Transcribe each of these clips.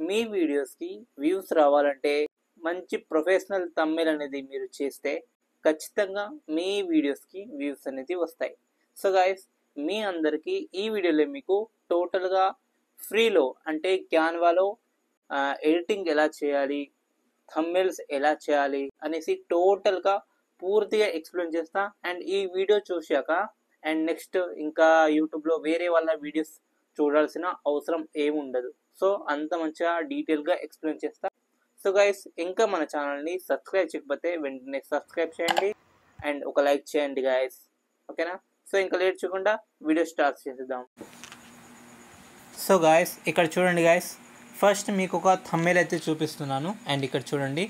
మీ వీడియోస్కి వ్యూస్ రావాలంటే మంచి ప్రొఫెషనల్ థంబ్నెయిల్ అనేది మీరు చేస్తే ఖచ్చితంగా మీ వీడియోస్కి వ్యూస్ అనేది వస్తాయి. సో గైస్, మీ అందరికీ ఈ వీడియోలో మీకు టోటల్గా ఫ్రీలో అంటే క్యాన్వాలో ఎడిటింగ్ ఎలా చేయాలి, థంబ్నెయిల్స్ ఎలా చేయాలి అనేసి టోటల్గా పూర్తిగా ఎక్స్ప్లెయిన్ చేస్తా. అండ్ ఈ వీడియో చూశాక అండ్ నెక్స్ట్ ఇంకా యూట్యూబ్లో వేరే వాళ్ళ వీడియోస్ చూడాల్సిన అవసరం ఏముండదు. సో అంత మంచిగా డీటెయిల్గా ఎక్స్ప్లెయిన్ చేస్తా. సో గైస్, ఇంకా మన ఛానల్ని సబ్స్క్రైబ్ చేయకపోతే వెంటనే సబ్స్క్రైబ్ చేయండి అండ్ ఒక లైక్ చేయండి గైస్, ఓకేనా? సో ఇంకా లేట్ చేయకుండా వీడియో స్టార్ట్ చేద్దాం. సో గైస్, ఇక్కడ చూడండి గైస్, ఫస్ట్ మీకు ఒక థంబ్నెయిల్ అయితే చూపిస్తున్నాను. అండ్ ఇక్కడ చూడండి,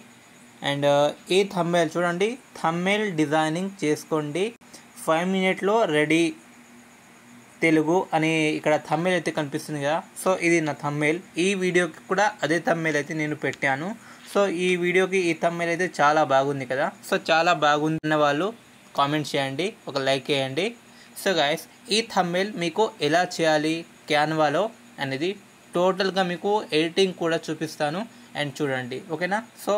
అండ్ ఈ థంబ్నెయిల్ చూడండి, థంబ్నెయిల్ డిజైనింగ్ చేసుకోండి 5 మినిట్లో రెడీ తెలుగు అని ఇక్కడ థంబ్నెయిల్ అయితే కనిపిస్తుంది కదా. సో ఇది నా థంబ్నెయిల్. ఈ వీడియోకి కూడా అదే థంబ్నెయిల్ అయితే నేను పెట్టాను. సో ఈ వీడియోకి ఈ థంబ్నెయిల్ అయితే చాలా బాగుంది కదా. సో చాలా బాగున్న వాళ్ళు కామెంట్ చేయండి, ఒక లైక్ చేయండి. సో గైస్, ఈ థంబ్నెయిల్ మీకు ఎలా చేయాలి క్యాన్వాలో అనేది టోటల్గా మీకు ఎడిటింగ్ కూడా చూపిస్తాను. అండ్ చూడండి, ఓకేనా? సో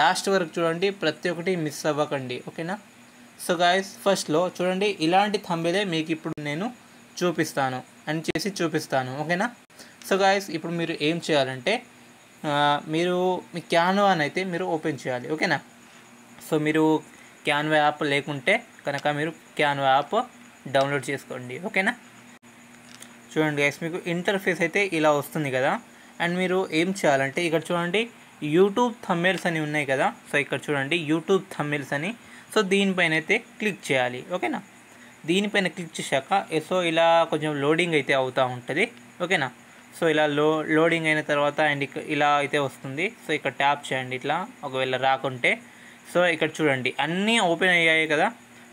లాస్ట్ వరకు చూడండి, ప్రతి ఒక్కటి మిస్ అవ్వకండి, ఓకేనా? సో గైస్, ఫస్ట్లో చూడండి, ఇలాంటి థంబ్నెయిలే మీకు ఇప్పుడు నేను చూపిస్తాను అని చేసి చూపిస్తాను, ఓకేనా? సో గైస్, ఇప్పుడు మీరు ఏం చేయాలంటే మీరు మీ క్యాన్వాని అయితే మీరు ఓపెన్ చేయాలి, ఓకేనా? సో మీరు క్యాన్వా యాప్ లేకుంటే కనుక మీరు క్యాన్వా యాప్ డౌన్లోడ్ చేసుకోండి, ఓకేనా? చూడండి గైస్, మీకు ఇంటర్ఫేస్ అయితే ఇలా వస్తుంది కదా. అండ్ మీరు ఏం చేయాలంటే ఇక్కడ చూడండి, యూట్యూబ్ థంబ్నెయిల్స్ అని ఉన్నాయి కదా. సో ఇక్కడ చూడండి, యూట్యూబ్ థంబ్నెయిల్స్ అని. సో దీనిపైన అయితే క్లిక్ చేయాలి, ఓకేనా? దీనిపైన క్లిక్ చేశాక సో ఇలా కొంచెం లోడింగ్ అయితే అవుతూ ఉంటుంది, ఓకేనా? సో ఇలా లోడింగ్ అయిన తర్వాత అండ్ ఇలా అయితే వస్తుంది. సో ఇక్కడ ట్యాప్ చేయండి ఇట్లా, ఒకవేళ రాకుంటే. సో ఇక్కడ చూడండి, అన్నీ ఓపెన్ అయ్యాయి కదా.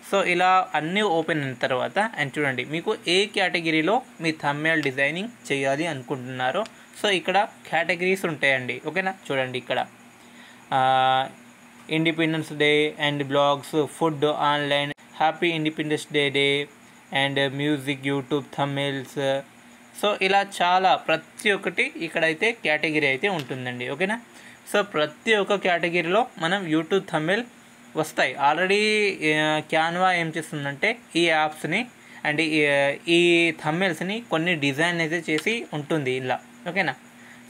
సో ఇలా అన్నీ ఓపెన్ అయిన తర్వాత అండ్ చూడండి, మీకు ఏ కేటగిరీలో మీ థంబ్నెయిల్ డిజైనింగ్ చేయాలి అనుకుంటున్నారో సో ఇక్కడ కేటగిరీస్ ఉంటాయండి, ఓకేనా? చూడండి, ఇక్కడ independence day and blogs, food, online, happy independence day and music, YouTube thumbnails. So ఇలా చాలా ప్రతి ఒక్కటి ఇక్కడైతే కేటగిరీ అయితే ఉంటుందండి, ఓకేనా? సో ప్రతి ఒక్క కేటగిరీలో మనం యూట్యూబ్ థంబ్నెయిల్ వస్తాయి. ఆల్రెడీ క్యాన్వా ఏం చేస్తుందంటే ఈ యాప్స్ని అండ్ ఈ థంబ్నెయిల్స్ని కొన్ని డిజైన్ అయితే చేసి ఉంటుంది ఇలా, ఓకేనా?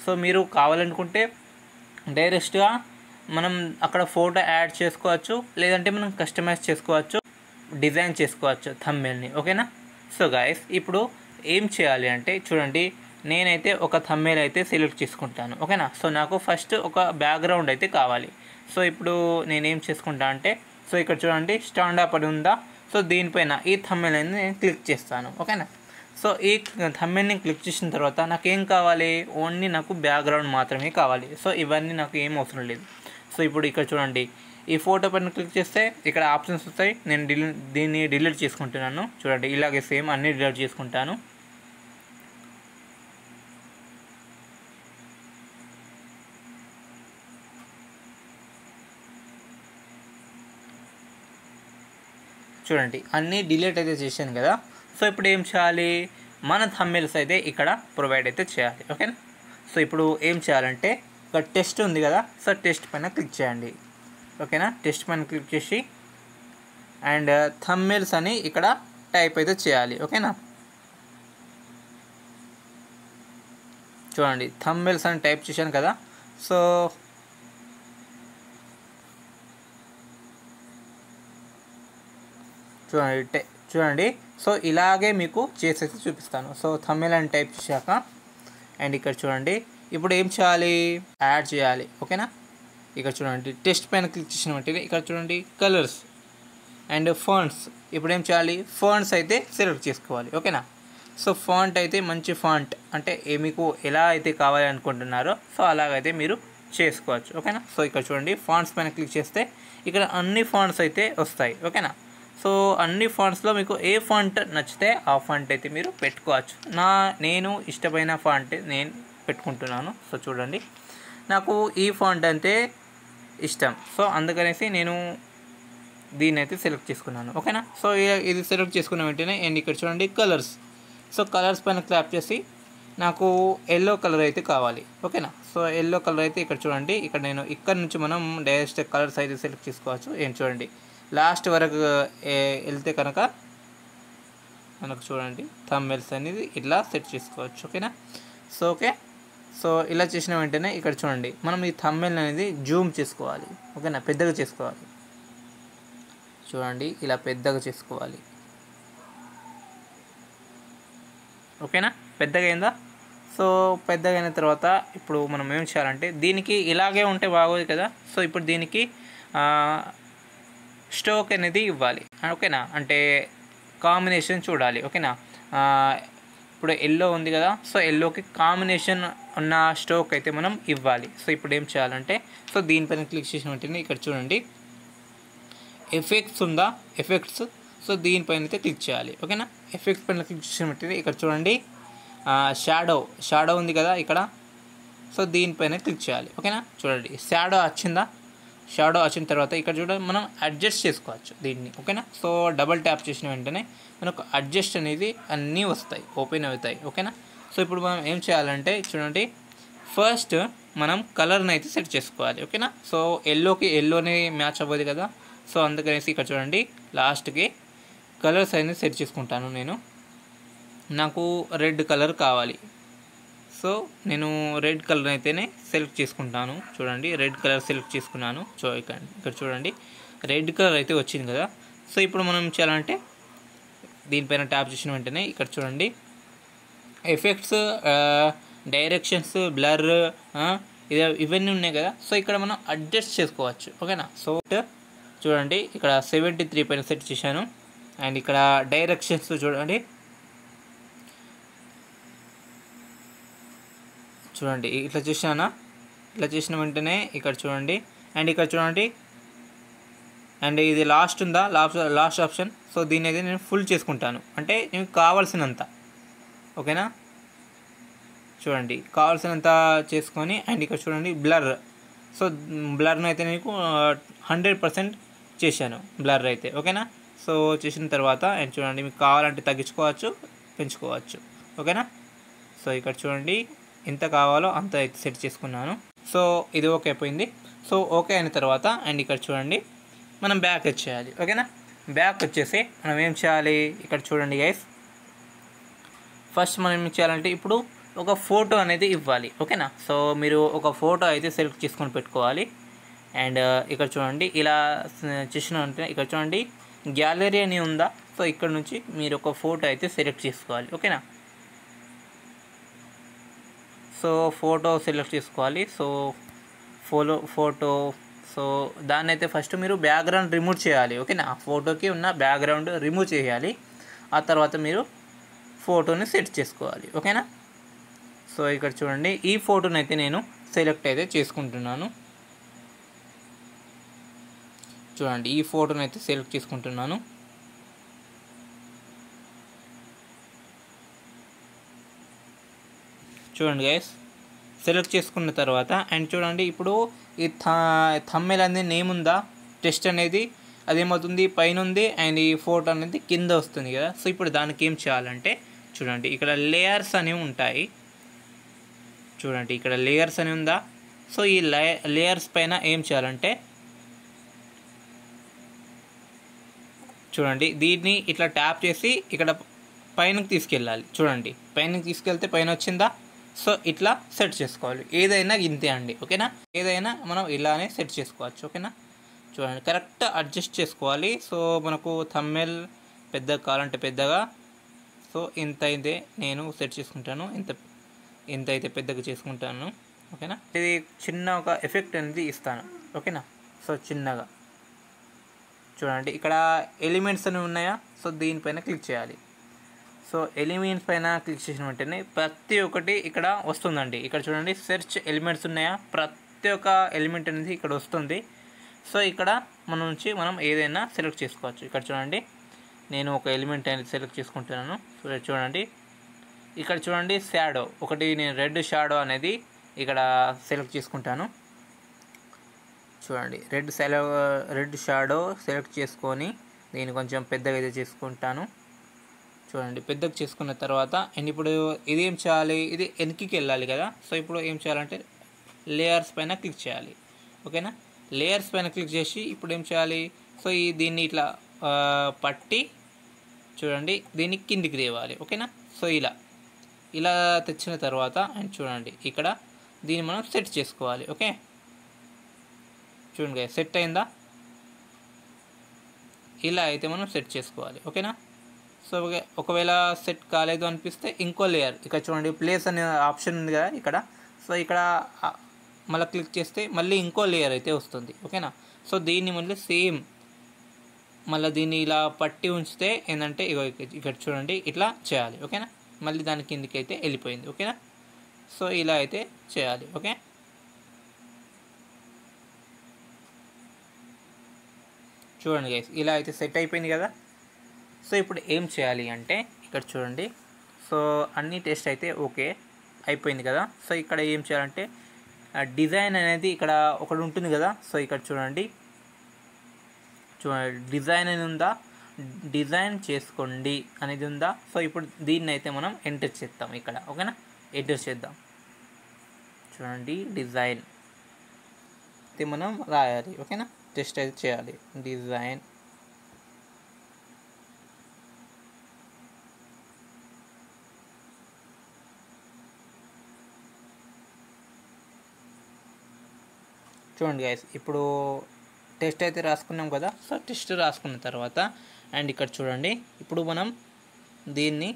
సో మీరు కావాలనుకుంటే డైరెక్ట్గా మనం అక్కడ ఫోటో యాడ్ చేసుకోవచ్చు, లేదంటే మనం కస్టమైజ్ చేసుకోవచ్చు, డిజైన్ చేసుకోవచ్చు థంబ్నెయిల్ని, ఓకేనా? సో గైస్, ఇప్పుడు ఏం చేయాలి అంటే చూడండి, నేనైతే ఒక థంబ్నెయిల్ అయితే సెలెక్ట్ చేసుకుంటాను, ఓకేనా? సో నాకు ఫస్ట్ ఒక బ్యాక్గ్రౌండ్ అయితే కావాలి. సో ఇప్పుడు నేనేం చేసుకుంటా అంటే సో ఇక్కడ చూడండి, స్టాండ్ అప్ అని ఉందా. సో దీనిపైన ఈ థంబ్నెయిల్ అనేది నేను క్లిక్ చేస్తాను, ఓకేనా? సో ఈ థంబ్నెయిల్ని క్లిక్ చేసిన తర్వాత నాకేం కావాలి, ఓన్లీ నాకు బ్యాక్గ్రౌండ్ మాత్రమే కావాలి. సో ఇవన్నీ నాకు ఏం అవసరం లేదు. సో ఇప్పుడు ఇక్కడ చూడండి, ఈ ఫోటో పైన క్లిక్ చేస్తే ఇక్కడ ఆప్షన్స్ వస్తాయి. నేను దీన్ని డిలీట్ చేసుకుంటున్నాను. చూడండి, ఇలాగే సేమ్ అన్నీ డిలీట్ చేసుకుంటాను. చూడండి, అన్నీ డిలీట్ అయితే చేశాను కదా. సో ఇప్పుడు ఏం చేయాలి, మన థంబ్నెయిల్స్ అయితే ఇక్కడ ప్రొవైడ్ అయితే చేయాలి, ఓకేనా? సో ఇప్పుడు ఏం చేయాలంటే ఇక్కడ టెస్ట్ ఉంది కదా. సో టెస్ట్ పైన క్లిక్ చేయండి, ఓకేనా? టెస్ట్ పైన క్లిక్ చేసి అండ్ థంబ్నెయిల్స్ అని ఇక్కడ టైప్ అయితే చేయాలి, ఓకేనా? చూడండి, థంబ్నెయిల్స్ అని టైప్ చేశాను కదా. సో చూడండి, సో ఇలాగే మీకు చేసేసి చూపిస్తాను. సో థంబ్నెయిల్ అని టైప్ చేశాక అండ్ ఇక్కడ చూడండి, ఇప్పుడు ఏం చేయాలి, యాడ్ చేయాలి, ఓకేనా? ఇక్కడ చూడండి, టెస్ట్ పైన క్లిక్ చేసిన వెంటనే ఇక్కడ చూడండి కలర్స్ అండ్ ఫాంట్స్. ఇప్పుడు ఏం చేయాలి, ఫాంట్స్ అయితే సెలెక్ట్ చేసుకోవాలి, ఓకేనా? సో ఫాంట్ అయితే మంచి ఫాంట్ అంటే మీకు ఎలా అయితే కావాలి అనుకుంటున్నారో సో అలాగైతే మీరు చేసుకోవచ్చు, ఓకేనా? సో ఇక్కడ చూడండి, ఫాంట్స్ పైన క్లిక్ చేస్తే ఇక్కడ అన్ని ఫాంట్స్ అయితే వస్తాయి, ఓకేనా? సో అన్ని ఫాంట్స్లో మీకు ఏ ఫాంట్ నచ్చితే ఆ ఫాంట్ అయితే మీరు పెట్టుకోవచ్చు. నేను ఇష్టమైన ఫాంట్ నేను పెట్టుకుంటున్నాను. సో చూడండి, నాకు ఈ ఫాంట్ అంటే ఇష్టం. సో అందుకనేసి నేను దీన్ని అయితే సెలెక్ట్ చేసుకున్నాను, ఓకేనా? సో ఇది సెలెక్ట్ చేసుకున్న వెంటనే అండ్ ఇక్కడ చూడండి కలర్స్. సో కలర్స్ పైన క్లాప్ చేసి నాకు ఎల్లో కలర్ అయితే కావాలి. ఓకేనా. సో ఎల్లో కలర్ అయితే ఇక్కడ చూడండి, ఇక్కడ నేను ఇక్కడ నుంచి మనం డైరెక్ట్ కలర్స్ అయితే సెలెక్ట్ చేసుకోవచ్చు. ఏం చూడండి, లాస్ట్ వరకు వెళ్తే కనుక మనకు చూడండి థంబ్నెయిల్స్ అనేది ఇట్లా సెట్ చేసుకోవచ్చు. ఓకేనా. సో ఓకే, సో ఇలా చేసిన వెంటనే ఇక్కడ చూడండి మనం ఈ థంబ్నెయిల్ అనేది జూమ్ చేసుకోవాలి. ఓకేనా, పెద్దగా చేసుకోవాలి. చూడండి ఇలా పెద్దగా చేసుకోవాలి. ఓకేనా, పెద్దగా అయిందా? సో పెద్దగా అయిన తర్వాత ఇప్పుడు మనం ఏం చేయాలంటే, దీనికి ఇలాగే ఉంటే బాగోదు కదా. సో ఇప్పుడు దీనికి స్ట్రోక్ అనేది ఇవ్వాలి. ఓకేనా, అంటే కాంబినేషన్ చూడాలి. ఓకేనా, ఇప్పుడు ఎల్లో ఉంది కదా, సో ఎల్లోకి కాంబినేషన్ ఉన్న స్ట్రోక్ అయితే మనం ఇవ్వాలి. సో ఇప్పుడు ఏం చేయాలంటే, సో దీనిపైన క్లిక్ చేసిన వెంటనే ఇక్కడ చూడండి ఎఫెక్ట్స్ ఉందా, ఎఫెక్ట్స్. సో దీనిపైన అయితే క్లిక్ చేయాలి. ఓకేనా, ఎఫెక్ట్స్ పైన క్లిక్ చేసిన వెంటనే ఇక్కడ చూడండి షాడో ఉంది కదా ఇక్కడ. సో దీనిపైన క్లిక్ చేయాలి. ఓకేనా, చూడండి షాడో వచ్చిందా. షాడో వచ్చిన తర్వాత ఇక్కడ చూడండి మనం అడ్జస్ట్ చేసుకోవచ్చు దీన్ని. ఓకేనా, సో డబల్ ట్యాప్ చేసిన వెంటనే మనకు అడ్జస్ట్ అనేది అన్నీ వస్తాయి, ఓపెన్ అవుతాయి. ఓకేనా, సో ఇప్పుడు మనం ఏం చేయాలంటే చూడండి, ఫస్ట్ మనం కలర్ని అయితే సెట్ చేసుకోవాలి. ఓకేనా, సో ఎల్లోకి ఎల్లోనే మ్యాచ్ అవ్వదు కదా. సో అందుకనేసి ఇక్కడ చూడండి లాస్ట్కి కలర్స్ అనేది సెట్ చేసుకుంటాను నేను. నాకు రెడ్ కలర్ కావాలి. సో నేను రెడ్ కలర్ అయితేనే సెలెక్ట్ చేసుకుంటాను. చూడండి రెడ్ కలర్ సెలెక్ట్ చేసుకున్నాను. సో ఇక్కడ చూడండి రెడ్ కలర్ అయితే వచ్చింది కదా. సో ఇప్పుడు మనం ఏం చేయాలంటే దీనిపైన ట్యాప్ చేసిన వెంటనే ఇక్కడ చూడండి ఎఫెక్ట్స్, డైరెక్షన్స్, బ్లర్ ఇవన్నీ ఉన్నాయి కదా. సో ఇక్కడ మనం అడ్జస్ట్ చేసుకోవచ్చు. ఓకేనా, సో చూడండి ఇక్కడ 73 పైన సెట్ చేశాను. అండ్ ఇక్కడ డైరెక్షన్స్ చూడండి, చూడండి ఇట్లా చేశానా. ఇట్లా చేసిన వెంటనే ఇక్కడ చూడండి, అండ్ ఇక్కడ చూడండి, అండ్ ఇది లాస్ట్ ఉందా, లాస్ట్ ఆప్షన్. సో దీని అయితే నేను ఫుల్ చేసుకుంటాను, అంటే మీకు కావాల్సినంత. ఓకేనా, చూడండి కావాల్సినంత చేసుకొని, అండ్ ఇక్కడ చూడండి బ్లర్. సో బ్లర్ను అయితే నేను 100% చేశాను బ్లర్ అయితే. ఓకేనా, సో చేసిన తర్వాత అండ్ చూడండి మీకు కావాలంటే తగ్గించుకోవచ్చు, పెంచుకోవచ్చు. ఓకేనా, సో ఇక్కడ చూడండి ఎంత కావాలో అంత అయితే సెట్ చేసుకున్నాను. సో ఇది ఓకే అయిపోయింది. సో ఓకే అయిన తర్వాత అండ్ ఇక్కడ చూడండి మనం బ్యాక్ వచ్చేయాలి. ఓకేనా, బ్యాక్ వచ్చేసి మనం ఏం చేయాలి, ఇక్కడ చూడండి గైస్, ఫస్ట్ మనం ఏం చేయాలంటే ఇప్పుడు ఒక ఫోటో అనేది ఇవ్వాలి. ఓకేనా, సో మీరు ఒక ఫోటో అయితే సెలెక్ట్ చేసుకొని పెట్టుకోవాలి. అండ్ ఇక్కడ చూడండి ఇలా చేసిన అంటే ఇక్కడ చూడండి గ్యాలరీ అని ఉందా. సో ఇక్కడ నుంచి మీరు ఒక ఫోటో అయితే సెలెక్ట్ చేసుకోవాలి. ఓకేనా, సో ఫోటో సెలెక్ట్ చేసుకోవాలి. సో ఫోటో సో దాన్ని అయితే ఫస్ట్ మీరు బ్యాక్గ్రౌండ్ రిమూవ్ చేయాలి. ఓకేనా, ఆ ఫోటోకి ఉన్న బ్యాక్గ్రౌండ్ రిమూవ్ చేయాలి. ఆ తర్వాత మీరు ఫోటోని సెట్ చేసుకోవాలి. ఓకేనా, సో ఇక్కడ చూడండి ఈ ఫోటోని అయితే నేను సెలెక్ట్ అయితే చేసుకుంటున్నాను. చూడండి ఈ ఫోటోని అయితే సెలెక్ట్ చేసుకుంటున్నాను. చూడండి గైస్, సెలెక్ట్ చేసుకున్న తర్వాత అండ్ చూడండి ఇప్పుడు ఈ థంబ్నెయిల్ అనేది నేమ్ ఉందా, టెస్ట్ అనేది అదేమవుతుంది పైన ఉంది, అండ్ ఈ ఫోటో అనేది కింద వస్తుంది కదా. సో ఇప్పుడు దానికి ఏం చేయాలంటే చూడండి ఇక్కడ లేయర్స్ అనేవి ఉంటాయి. చూడండి ఇక్కడ లేయర్స్ అని ఉందా. సో ఈ లేయర్స్ పైన ఏం చేయాలంటే చూడండి దీన్ని ఇట్లా ట్యాప్ చేసి ఇక్కడ పైనకి తీసుకెళ్ళాలి. చూడండి పైనకి తీసుకెళ్తే పైన వచ్చిందా. సో ఇట్లా సెట్ చేసుకోవాలి. ఏదైనా ఇంతే అండి. ఓకేనా, ఏదైనా మనం ఇలానే సెట్ చేసుకోవచ్చు. ఓకేనా, చూడండి కరెక్ట్ అడ్జస్ట్ చేసుకోవాలి. సో మనకు థంబ్నెయిల్ పెద్దగా కావాలంటే పెద్దగా, సో ఇంత అయితే నేను సెట్ చేసుకుంటాను, ఇంత అయితే పెద్దగా చేసుకుంటాను. ఓకేనా, ఇది చిన్న ఒక ఎఫెక్ట్ అనేది ఇస్తాను. ఓకేనా, సో చిన్నగా చూడండి ఇక్కడ ఎలిమెంట్స్ అనేవి ఉన్నాయా. సో దీనిపైన క్లిక్ చేయాలి. సో ఎలిమెంట్స్ పైన క్లిక్ చేసిన వెంటనే ప్రతి ఒక్కటి ఇక్కడ వస్తుందండి. ఇక్కడ చూడండి సెర్చ్ ఎలిమెంట్స్ ఉన్నాయా, ప్రతి ఒక్క ఎలిమెంట్ అనేది ఇక్కడ వస్తుంది. సో ఇక్కడ మన నుంచి మనం ఏదైనా సెలెక్ట్ చేసుకోవచ్చు. ఇక్కడ చూడండి నేను ఒక ఎలిమెంట్ అనేది సెలెక్ట్ చేసుకుంటున్నాను. సో చూడండి ఇక్కడ చూడండి షాడో ఒకటి, నేను రెడ్ షాడో అనేది ఇక్కడ సెలెక్ట్ చేసుకుంటాను. చూడండి రెడ్ షాడో సెలెక్ట్ చేసుకొని దీన్ని కొంచెం పెద్దగా అయితే చేసుకుంటాను. చూడండి పెద్దగా చేసుకున్న తర్వాత అండ్ ఇప్పుడు ఇది ఏం చేయాలి, ఇది వెనక్కి వెళ్ళాలి కదా. సో ఇప్పుడు ఏం చేయాలంటే లేయర్స్ పైన క్లిక్ చేయాలి. ఓకేనా, లేయర్స్ పైన క్లిక్ చేసి ఇప్పుడు ఏం చేయాలి, సో దీన్ని ఇట్లా పట్టి చూడండి దీన్ని కిందికి తేవాలి. ఓకేనా, సో ఇలా తెచ్చిన తర్వాత అండ్ చూడండి ఇక్కడ దీన్ని మనం సెట్ చేసుకోవాలి. ఓకే, చూడండి సెట్ అయిందా, ఇలా అయితే మనం సెట్ చేసుకోవాలి. ఓకేనా, సో ఒకవేళ సెట్ కాలేదు అనిపిస్తే ఇంకో లేయర్ ఇక్కడ చూడండి ప్లేస్ అనే ఆప్షన్ ఉంది కదా ఇక్కడ. సో ఇక్కడ మళ్ళీ క్లిక్ చేస్తే మళ్ళీ ఇంకో లేయర్ అయితే వస్తుంది. ఓకేనా, సో దీన్ని మళ్ళీ సేమ్ మళ్ళీ దీన్ని ఇలా పట్టి ఉంచితే ఏంటంటే ఇక్కడ చూడండి ఇట్లా చేయాలి. ఓకేనా, మళ్ళీ దాని కిందికి అయితే వెళ్ళిపోయింది. ఓకేనా, సో ఇలా అయితే చేయాలి. ఓకే, చూడండి గైస్ ఇలా అయితే సెట్ అయిపోయింది కదా. సో ఇప్పుడు ఏం చేయాలి అంటే ఇక్కడ చూడండి, సో అన్ని టెస్ట్ అయితే ఓకే అయిపోయింది కదా. సో ఇక్కడ ఏం చేయాలంటే డిజైన్ అనేది ఇక్కడ ఒకటి ఉంటుంది కదా. సో ఇక్కడ చూడండి డిజైన్ అని ఉందా, డిజైన్ చేసుకోండి అనేది ఉందా. సో ఇప్పుడు దీన్ని అయితే మనం ఎంటర్ చేద్దాం ఇక్కడ. ఓకేనా, ఎంటర్ చేద్దాం. చూడండి డిజైన్ అయితే మనం రాయాలి. ఓకేనా, టెస్ట్ అయితే చేయాలి. డిజైన్ చూడండి గైస్ ఇప్పుడు టెస్ట్ అయితే రాసుకున్నాం కదా. సో టెస్ట్ రాసుకున్న తర్వాత అండ్ ఇక్కడ చూడండి ఇప్పుడు మనం దీన్ని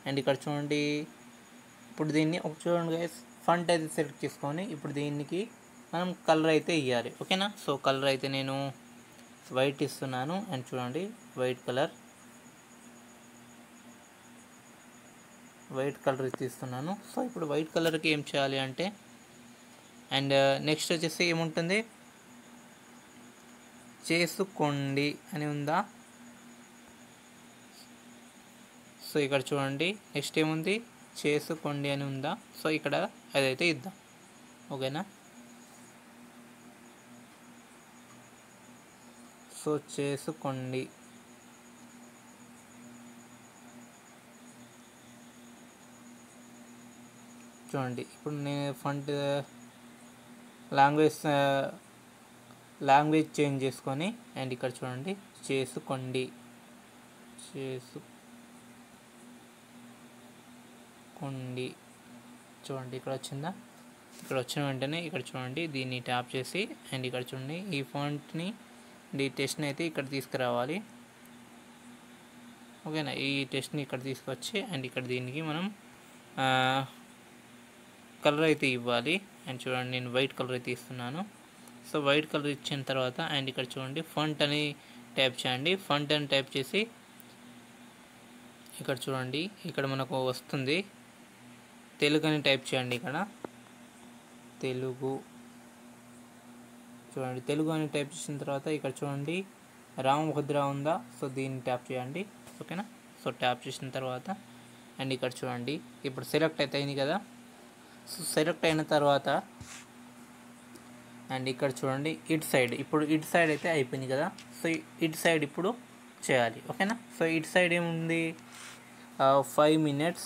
అండ్ ఇక్కడ చూడండి ఇప్పుడు దీన్ని చూడండి గైస్ ఫంట్ అయితే సెలెక్ట్ చేసుకొని ఇప్పుడు దీనికి మనం కలర్ అయితే ఇవ్వాలి. ఓకేనా, సో కలర్ అయితే నేను వైట్ ఇస్తున్నాను అండ్ చూడండి వైట్ కలర్ ఇస్తున్నాను. సో ఇప్పుడు వైట్ కలర్కి ఏం చేయాలి అంటే అండ్ నెక్స్ట్ వచ్చేసి ఏముంటుంది, చేసుకోండి అని ఉందా. సో ఇక్కడ చూడండి నెక్స్ట్ ఏముంది, చేసుకోండి అని ఉందా. సో ఇక్కడ అదైతే ఇద్దాం. ఓకేనా, సో చేసుకోండి. చూడండి ఇప్పుడు నేను ఫంట్ లాంగ్వేజ్ చేంజ్ చేసుకొని అండ్ ఇక్కడ చూడండి చేసుకోండి చూడండి ఇక్కడ వచ్చిందా. ఇక్కడ వచ్చిన వెంటనే ఇక్కడ చూడండి దీన్ని ట్యాప్ చేసి అండ్ ఇక్కడ చూడండి ఈ ఫాంట్ని ఈ టెస్ట్ని అయితే ఇక్కడ తీసుకురావాలి. ఓకేనా, ఈ టెస్ట్ని ఇక్కడ తీసుకొచ్చి అండ్ ఇక్కడ దీనికి మనం కలర్ అయితే ఇవ్వాలి. అండ్ చూడండి నేను వైట్ కలర్ అయితే ఇస్తున్నాను. సో వైట్ కలర్ ఇచ్చిన తర్వాత అండ్ ఇక్కడ చూడండి ఫంట్ అని టైప్ చేయండి. ఫంట్ అని టైప్ చేసి ఇక్కడ చూడండి ఇక్కడ మనకు వస్తుంది తెలుగు అని టైప్ చేయండి. ఇక్కడ తెలుగు చూడండి తెలుగు అని టైప్ చేసిన తర్వాత ఇక్కడ చూడండి రామభద్ర ఉందా. సో దీన్ని ట్యాప్ చేయండి. ఓకేనా, సో ట్యాప్ చేసిన తర్వాత అండ్ ఇక్కడ చూడండి ఇప్పుడు సెలెక్ట్ అయితే అయింది కదా. సో సెలెక్ట్ అయిన తర్వాత అండ్ ఇక్కడ చూడండి ఇటు సైడ్ అయితే అయిపోయింది కదా. సో ఇటు సైడ్ ఇప్పుడు చేయాలి. ఓకేనా, సో ఇటు సైడ్ ఏముంది 5 minutes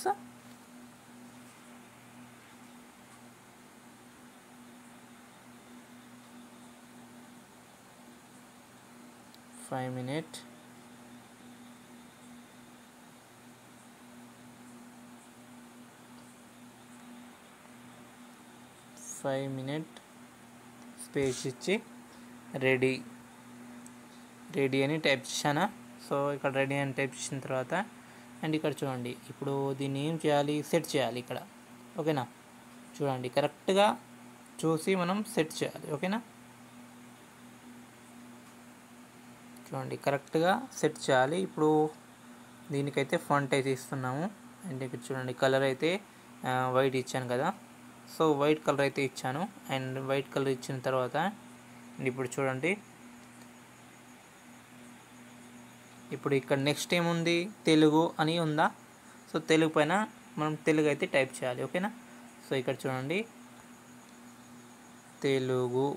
స్పేస్ ఇచ్చి రెడీ అని టైప్ చేశానా. సో ఇక్కడ రెడీ అని టైప్ చేసిన తర్వాత అండ్ ఇక్కడ చూడండి ఇప్పుడు దీన్ని ఏం చేయాలి, సెట్ చేయాలి ఇక్కడ. ఓకేనా, చూడండి కరెక్ట్గా చూసి మనం సెట్ చేయాలి. ఓకేనా, చూడండి కరెక్ట్గా సెట్ చేయాలి. ఇప్పుడు దీనికైతే ఫాంట్ అయితే ఇస్తున్నాము అండ్ ఇక్కడ చూడండి కలర్ అయితే వైట్ ఇచ్చాను కదా. సో వైట్ కలర్ అయితే ఇచ్చాను అండ్ వైట్ కలర్ ఇచ్చిన తర్వాత ఇప్పుడు చూడండి ఇప్పుడు ఇక్కడ నెక్స్ట్ ఏముంది తెలుగు అని ఉందా. సో తెలుగు పైన మనం తెలుగు అయితే టైప్ చేయాలి. ఓకేనా, సో ఇక్కడ చూడండి తెలుగు.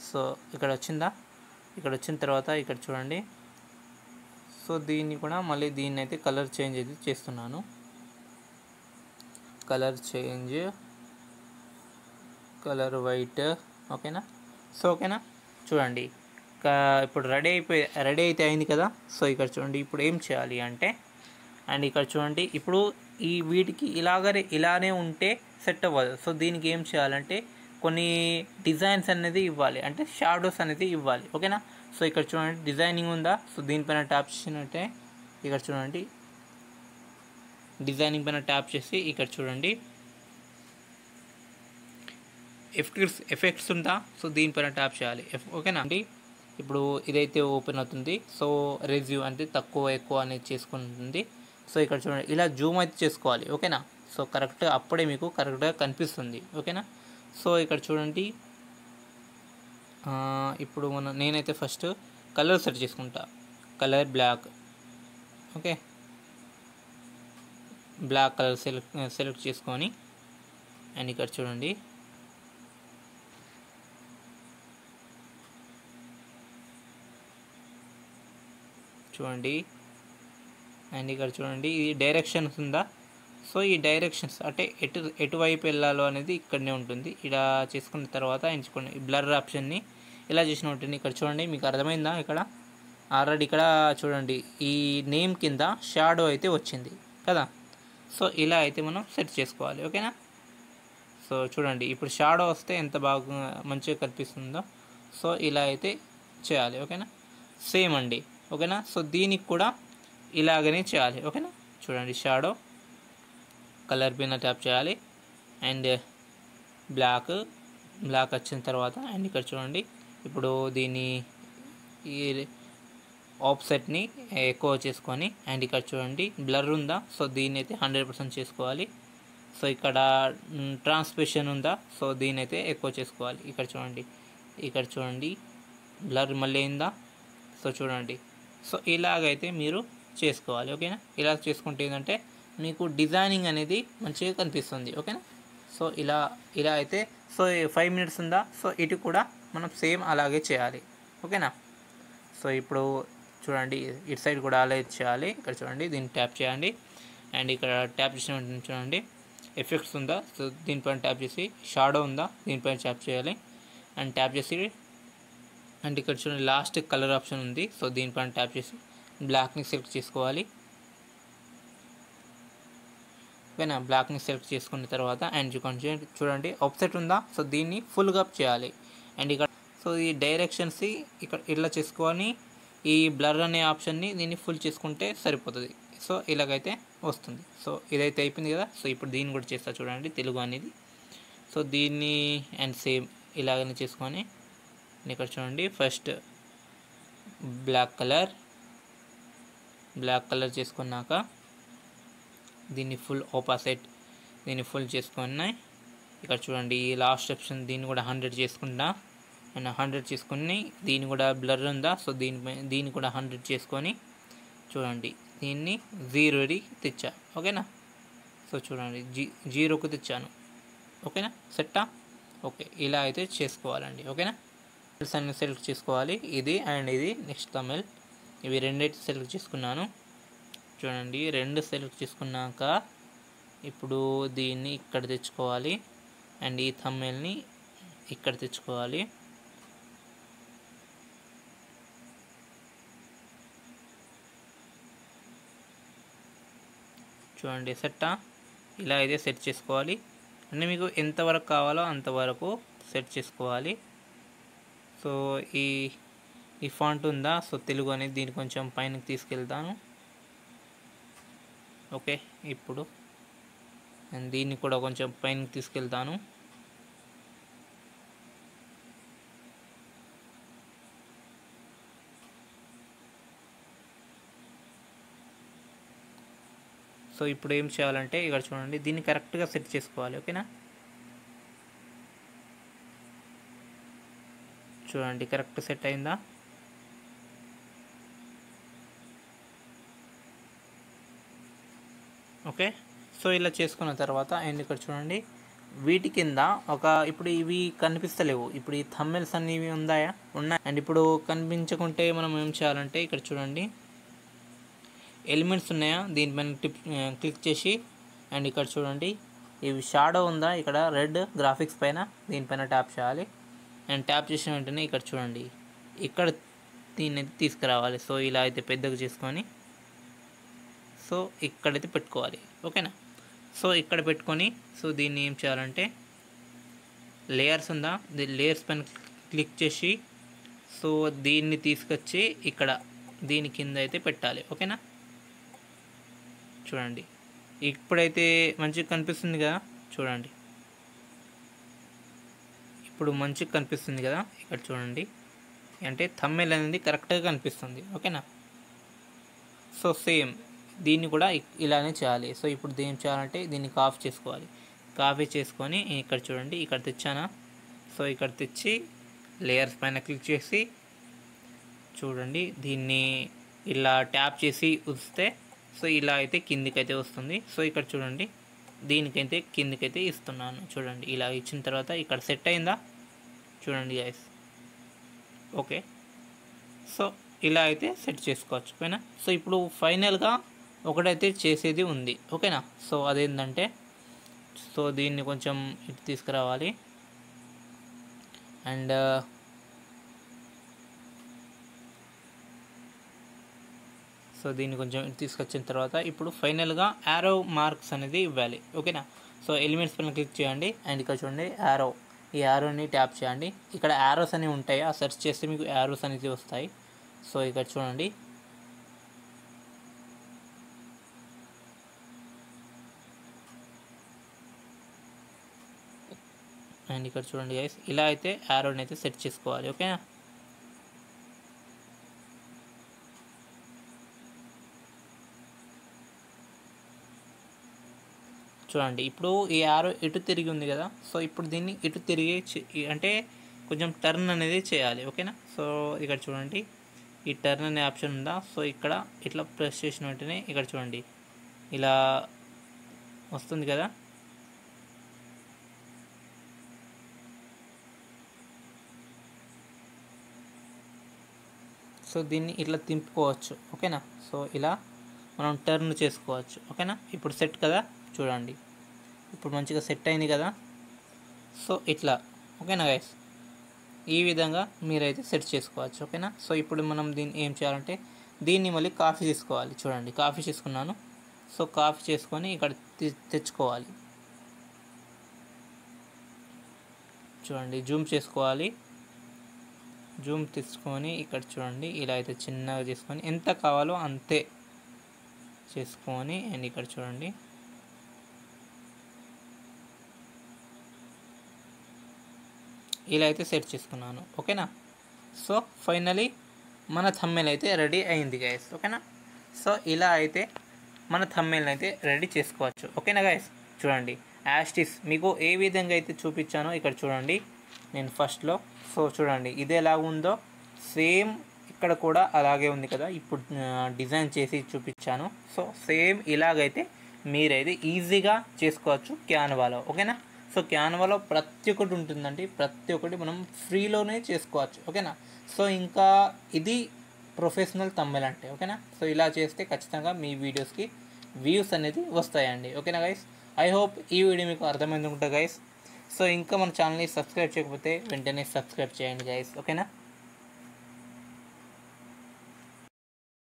సో ఇక్కడ వచ్చిందా, ఇక్కడ వచ్చిన తర్వాత ఇక్కడ చూడండి సో దీన్ని కూడా మళ్ళీ దీన్ని అయితే కలర్ చేంజ్ అయితే చేస్తున్నాను. Colour change, colour white. ఓకేనా. సో ఓకేనా, చూడండి ఇప్పుడు రెడీ అయితే అయింది కదా. సో ఇక్కడ చూడండి ఇప్పుడు ఏం చేయాలి అంటే, అండ్ ఇక్కడ చూడండి ఇప్పుడు ఈ వీటికి ఇలానే ఉంటే సెట్ అవ్వదు. సో దీనికి ఏం చేయాలంటే కొన్ని డిజైన్స్ అనేది ఇవ్వాలి, అంటే షాడోస్ అనేది ఇవ్వాలి. ఓకేనా. సో ఇక్కడ చూడండి డిజైనింగ్ ఉందా. సో దీనిపైన ట్యాప్ చేసినట్టే ఇక్కడ చూడండి డిజైనింగ్ పైన ట్యాప్ చేసి ఇక్కడ చూడండి ఎఫెక్ట్స్ ఉందా. సో దీనిపైన ట్యాప్ చేయాలి. ఓకేనా అండి. ఇప్పుడు ఇదైతే ఓపెన్ అవుతుంది. సో రివ్యూ అంటే తక్కువ ఎక్కువ అనేది చేసుకుంటుంది. సో ఇక్కడ చూడండి ఇలా జూమ్ అయితే చేసుకోవాలి. ఓకేనా. సో కరెక్ట్గా అప్పుడే మీకు కరెక్ట్గా కనిపిస్తుంది. ఓకేనా. సో ఇక్కడ చూడండి ఇప్పుడు నేనైతే ఫస్ట్ కలర్ సెట్ చేసుకుంటా. Colour black. Okay, black colour select చేసుకొని అండ్ ఇక్కడ చూడండి అండ్ ఇక్కడ చూడండి ఇది డైరెక్షన్స్ ఉందా. సో ఈ డైరెక్షన్స్ అంటే ఎటువైపు వెళ్ళాలో అనేది ఇక్కడనే ఉంటుంది. ఇలా చేసుకున్న తర్వాత ఎంచుకోండి ఈ బ్లర్ ఆప్షన్ని. ఇలా చేసిన ఉంటుంది. ఇక్కడ చూడండి మీకు అర్థమైందా. ఇక్కడ ఆల్రెడీ ఇక్కడ చూడండి ఈ నేమ్ కింద షాడో అయితే వచ్చింది కదా. సో ఇలా అయితే మనం సెట్ చేసుకోవాలి. ఓకేనా. సో చూడండి ఇప్పుడు షాడో వస్తే ఎంత బాగా మంచిగా కనిపిస్తుందో. సో ఇలా అయితే చేయాలి. ఓకేనా. సేమ్ అండి. ఓకేనా. సో దీనికి కూడా ఇలాగనే చేయాలి. ఓకేనా. చూడండి షాడో కలర్ పైన ట్యాప్ చేయాలి అండ్ బ్లాక్ వచ్చిన తర్వాత అండ్ ఇక్కడ చూడండి ఇప్పుడు దీన్ని ఈ ఆఫ్సెట్ని ఎక్కువ చేసుకొని అండ్ ఇక్కడ చూడండి బ్లర్ ఉందా. సో దీన్ని అయితే 100% చేసుకోవాలి. సో ఇక్కడ ట్రాన్స్మిషన్ ఉందా. సో దీన్ని అయితే ఎక్కువ చేసుకోవాలి. ఇక్కడ చూడండి బ్లర్ మళ్ళీ అయిందా. సో చూడండి సో ఇలాగైతే మీరు చేసుకోవాలి. ఓకేనా. ఇలా చేసుకుంటే ఏంటంటే మీకు డిజైనింగ్ అనేది మంచిగా కనిపిస్తుంది. ఓకేనా. సో ఇలా అయితే సో 5 minutes ఉందా. సో ఇటు కూడా మనం సేమ్ అలాగే చేయాలి. ఓకేనా. సో ఇప్పుడు చూడండి ఇటు సైడ్ కూడా అలాగే చేయాలి. ఇక్కడ చూడండి దీన్ని ట్యాప్ చేయండి అండ్ ఇక్కడ ట్యాప్ చేసిన చూడండి ఎఫెక్ట్స్ ఉందా. సో దీనిపైన ట్యాప్ చేసి షాడో ఉందా దీనిపైన ట్యాప్ చేయాలి అండ్ ట్యాప్ చేసి అండ్ ఇక్కడ చూడండి లాస్ట్ కలర్ ఆప్షన్ ఉంది. సో దీనిపైన ట్యాప్ చేసి బ్లాక్ని సెలెక్ట్ చేసుకోవాలి. ఓకేనా. బ్లాక్ని సెలెక్ట్ చేసుకున్న తర్వాత అండ్ చూడండి ఆఫ్సెట్ ఉందా. సో దీన్ని ఫుల్గా చేయాలి అండ్ ఇక్కడ సో ఈ డైరెక్షన్స్ ఇక్కడ ఇట్లా చేసుకొని ఈ బ్లర్ అనే ఆప్షన్ని దీన్ని ఫుల్ చేసుకుంటే సరిపోతుంది. సో ఇలాగైతే వస్తుంది. సో ఇదైతే అయిపోయింది కదా. సో ఇప్పుడు దీన్ని కూడా చేస్తా చూడండి తెలుగు అనేది. సో దీన్ని అండ్ సేమ్ ఇలాగనే చేసుకొని ఇక్కడ చూడండి ఫస్ట్ బ్లాక్ కలర్ చేసుకున్నాక దీన్ని ఫుల్ ఆపోజిట్ దీన్ని ఫుల్ చేసుకున్నాయి. ఇక్కడ చూడండి ఈ లాస్ట్ ఆప్షన్ దీన్ని కూడా 100 చేసుకుంటా అండ్ 100 చేసుకుని దీన్ని కూడా బ్లర్ ఉందా. సో దీన్ని కూడా 100 చేసుకొని చూడండి దీన్ని 0కి తెచ్చా. ఓకేనా. సో చూడండి 0కు తెచ్చాను. ఓకేనా. సెట్టా. ఓకే ఇలా అయితే చేసుకోవాలండి. ఓకేనా. అన్ని సెలెక్ట్ చేసుకోవాలి. ఇది అండ్ ఇది నెక్స్ట్ తమిళ్ ఇవి రెండైతే సెలెక్ట్ చేసుకున్నాను. చూడండి 2 సెలెక్ట్ చేసుకున్నాక ఇప్పుడు దీన్ని ఇక్కడ తెచ్చుకోవాలి అండ్ ఈ తమిళ్ని ఇక్కడ తెచ్చుకోవాలి. చూడండి సెట్టా. ఇలా అయితే సెట్ చేసుకోవాలి. అంటే మీకు ఎంతవరకు కావాలో అంతవరకు సెట్ చేసుకోవాలి. సో ఈ ఫాంట్ ఉందా. సో తెలుగు అనేది దీన్ని కొంచెం పైనకి తీసుకెళ్తాను. ఓకే ఇప్పుడు అండ్ దీన్ని కూడా కొంచెం పైనకి తీసుకెళ్తాను. సో ఇప్పుడు ఏం చేయాలంటే ఇక్కడ చూడండి దీన్ని కరెక్ట్గా సెట్ చేసుకోవాలి. ఓకేనా. చూడండి కరెక్ట్ సెట్ అయిందా. ఓకే. సో ఇలా చేసుకున్న తర్వాత అండ్ ఇక్కడ చూడండి వీటి కింద ఇప్పుడు ఇవి కనిపిస్తలేవు. ఇప్పుడు ఈ థంబ్నెయిల్స్ అన్నీ ఉన్నాయి అండ్ ఇప్పుడు కనిపించకుంటే మనం ఏం చేయాలంటే ఇక్కడ చూడండి ఎలిమెంట్స్ ఉన్నాయా దీనిపైన క్లిక్ చేసి అండ్ ఇక్కడ చూడండి ఇవి షాడో ఉందా ఇక్కడ రెడ్ గ్రాఫిక్స్ పైన దీనిపైన ట్యాప్ చేయాలి అండ్ ట్యాప్ చేసిన వెంటనే ఇక్కడ చూడండి ఇక్కడ దీన్ని తీసుకురావాలి. సో ఇలా అయితే పెద్దగా చేసుకొని సో ఇక్కడైతే పెట్టుకోవాలి. ఓకేనా. సో ఇక్కడ పెట్టుకొని సో దీన్ని ఏం చేయాలంటే లేయర్స్ ఉందా లేయర్స్ పైన క్లిక్ చేసి సో దీన్ని తీసుకొచ్చి ఇక్కడ దీని కింద అయితే పెట్టాలి. ఓకేనా. చూడండి ఇప్పుడైతే మంచిగా కనిపిస్తుంది కదా, చూడండి ఇప్పుడు మంచిగా కనిపిస్తుంది కదా ఇక్కడ చూడండి, అంటే థంబ్నెయిల్ అనేది కరెక్ట్గా కనిపిస్తుంది. ఓకేనా. సో సేమ్ దీన్ని కూడా ఇలానే చేయాలి. సో ఇప్పుడు ఏం చేయాలంటే దీన్ని కాపీ చేసుకోవాలి. కాపీ చేసుకొని ఇక్కడ చూడండి ఇక్కడ తెచ్చానా, సో ఇక్కడ తెచ్చి లేయర్స్ పైన క్లిక్ చేసి చూడండి దీన్ని ఇలా ట్యాప్ చేసి ఉంచితే సో ఇలా అయితే కిందికైతే వస్తుంది. సో ఇక్కడ చూడండి దీనికైతే కిందికైతే ఇస్తున్నాను. చూడండి ఇలా ఇచ్చిన తర్వాత ఇక్కడ సెట్ అయిందా చూడండి గైస్. ఓకే. సో ఇలా అయితే సెట్ చేసుకోవచ్చు. ఓకేనా. సో ఇప్పుడు ఫైనల్గా ఒకటైతే చేసేది ఉంది. ఓకేనా. సో అదేంటంటే సో దీన్ని కొంచెం ఇటు తీసుకురావాలి అండ్ సో దీన్ని కొంచెం ఇటు తీసుకొచ్చిన తర్వాత ఇప్పుడు ఫైనల్గా యారో మార్క్స్ అనేది ఇవ్వాలి. ఓకేనా. సో ఎలిమెంట్స్ పైన క్లిక్ చేయండి అండ్ ఇక్కడ చూడండి యారో, ఈ యారోని ట్యాప్ చేయండి. ఇక్కడ యారోస్ అనేవి ఉంటాయి, ఆ సెర్చ్ చేస్తే మీకు యారోస్ అనేది వస్తాయి. సో ఇక్కడ చూడండి అండ్ ఇక్కడ చూడండి గైస్ ఇలా అయితే యారోని అయితే సెట్ చేసుకోవాలి. ఓకేనా. చూడండి ఇప్పుడు ఈ యారో ఇటు తిరిగి ఉంది కదా, సో ఇప్పుడు దీన్ని ఇటు తిరిగి అంటే కొంచెం టర్న్ అనేది చేయాలి. ఓకేనా. సో ఇక్కడ చూడండి ఈ టర్న్ అనే ఆప్షన్ ఉందా, సో ఇక్కడ ఇట్లా ప్రెస్ చేసిన వెంటనే ఇక్కడ చూడండి ఇలా వస్తుంది కదా. సో దీన్ని ఇట్లా తింపుకోవచ్చు. ఓకేనా. సో ఇలా మనం టర్న్ చేసుకోవచ్చు. ఓకేనా. ఇప్పుడు సెట్ కదా, చూడండి ఇప్పుడు మంచిగా సెట్ అయింది కదా. సో ఇట్లా ఓకేనా గైస్, ఈ విధంగా మీరైతే సెట్ చేసుకోవచ్చు. ఓకేనా. సో ఇప్పుడు మనం దీన్ని ఏం చేయాలంటే దీన్ని మళ్ళీ కాపీ చేసుకోవాలి. చూడండి కాపీ చేసుకున్నాను. సో కాపీ చేసుకొని ఇక్కడ తెచ్చుకోవాలి. చూడండి జూమ్ చేసుకోవాలి. జూమ్ తీసుకొని ఇక్కడ చూడండి ఇలా అయితే చిన్నగా చేసుకొని ఎంత కావాలో అంతే చేసుకొని అండ్ ఇక్కడ చూడండి ఇలా అయితే సెట్ చేసుకున్నాను. ఓకేనా. సో ఫైనలీ మన థంబ్నెయిల్ అయితే రెడీ అయింది గైస్. ఓకేనా. సో ఇలా అయితే మన థంబ్నెయిల్ అయితే రెడీ చేసుకోవచ్చు. ఓకేనా గైస్. చూడండి యాస్టిస్ మీకు ఏ విధంగా అయితే చూపించానో ఇక్కడ చూడండి నేను ఫస్ట్లో. సో చూడండి ఇది ఎలా ఉందో సేమ్ ఇక్కడ కూడా అలాగే ఉంది కదా, ఇప్పుడు డిజైన్ చేసి చూపించాను. సో సేమ్ ఇలాగైతే మీరైతే ఈజీగా చేసుకోవచ్చు క్యాన్వాలో. ఓకేనా. సో క్యాన్వాలో ప్రతి ఒక్కటి ఉంటుందండి, ప్రతి ఒక్కటి మనం ఫ్రీలోనే చేసుకోవచ్చు. ఓకేనా. సో ఇంకా ఇది ప్రొఫెషనల్ థంబ్నెయిల్ అంటే. ఓకేనా. సో ఇలా చేస్తే ఖచ్చితంగా మీ వీడియోస్కి వ్యూస్ అనేది వస్తాయండి. ఓకేనా గైస్. ఐ హోప్ ఈ వీడియో మీకు అర్థమైంది అనుకుంటా గైస్. సో ఇంకా మన ఛానల్ని సబ్స్క్రైబ్ చేయకపోతే వెంటనే సబ్స్క్రైబ్ చేయండి గైస్. ఓకేనా.